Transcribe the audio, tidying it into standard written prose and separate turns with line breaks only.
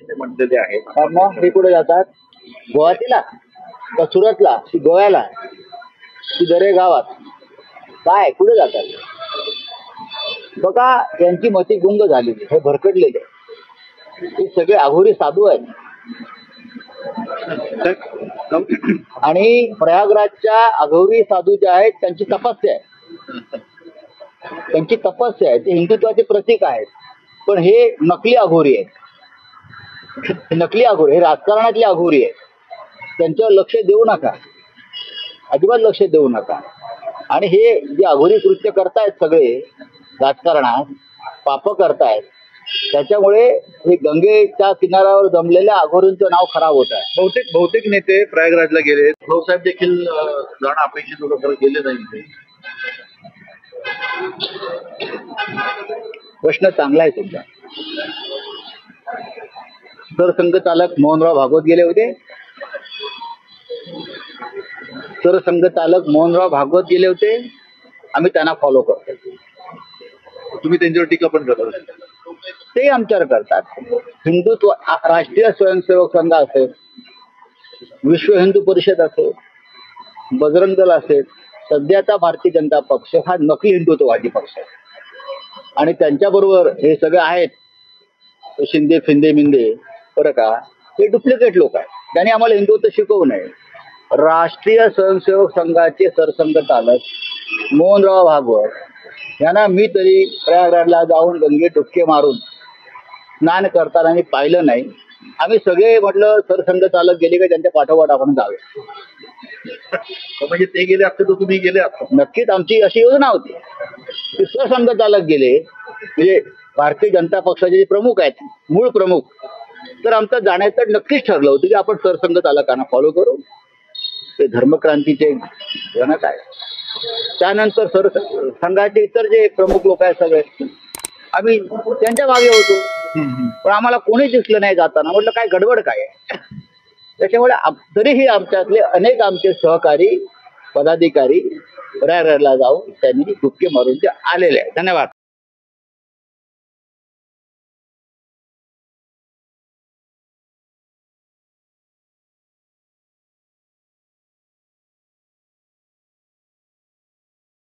ते म्हटलेले आहेत.
मग हे कुठे जातात? गुवाहाटीला का सुरतला की गोव्याला की दरे गावात काय कुठे जातात? बघा यांची मती गुंग झालेली, हे भरकटलेले, हे सगळे अघोरी साधू आहेत. आणि प्रयागराजच्या अघोरी साधू जे आहेत त्यांची तपस्या आहे, त्यांची तपस्या आहे, ते हिंदुत्वाचे प्रतीक आहेत. पण हे नकली अघोरी आहेत, नकली अघोरी, हे राजकारणातले अघोरी आहेत. त्यांच्यावर लक्ष देऊ नका, अजिबात लक्ष देऊ नका. आणि हे जे अघोरी कृत्य करतायत सगळे राजकारणात, पाप करतायत, त्याच्यामुळे हे गंगेच्या किनाऱ्यावर जमलेल्या अघोरींचं नाव खराब होत आहे.
बहुतेक नेते प्रयागराजला गेले, भाऊसाहेब देखील जाणं अपेक्षित होतं, खरं गेले नाही.
प्रश्न चांगला आहे तुमचा. सरसंघचालक मोहनराव भागवत गेले होते, सरसंघचालक मोहनराव भागवत गेले होते, आम्ही त्यांना फॉलो करतो.
तुम्ही त्यांच्यावर टीका पण करता,
ते आमच्यावर करतात. हिंदुत्व, राष्ट्रीय स्वयंसेवक संघ असेल, विश्व हिंदू परिषद असेल, बजरंग दल असेल, सध्याचा भारतीय जनता पक्ष हा नकली हिंदुत्ववादी पक्ष आहे. आणि त्यांच्याबरोबर हे सगळे आहेत शिंदे फिंदे मिंदे, बरं का, हे डुप्लिकेट लोक आहेत. त्यांनी आम्हाला हिंदुत्व शिकवू नये. राष्ट्रीय स्वयंसेवक संघाचे सरसंघचालक मोहनराव भागवत यांना मी तरी प्रयागराजला जाऊन गंगेत डुबके मारून स्नान करताना मी पाहिलं नाही. आम्ही सगळे म्हटलं सरसंघचालक गेले का त्यांच्या पाठोपाठ आपण जावे.
म्हणजे ते गेले असते तर तुम्ही गेले असता.
नक्कीच आमची अशी योजना होती की सरसंघचालक गेले म्हणजे भारतीय जनता पक्षाचे जे प्रमुख आहेत, मूळ प्रमुख, तर आमचं जाण्याचं नक्कीच ठरलं होतं की आपण सरसंघचालकांना फॉलो करू. ते धर्मक्रांतीचे जनक आहे. त्यानंतर संघाचे इतर जे प्रमुख लोक आहेत सगळे आम्ही त्यांच्या मागे होतो. पण आम्हाला कोणी दिसलं नाही जाताना. म्हटलं काय गडबड काय आहे. त्याच्यामुळे तरीही आमच्यातले अनेक आमचे सहकारी पदाधिकारी प्रयागराजला जाऊन त्यांनी डुबके मारून ते आलेले आहेत. धन्यवाद.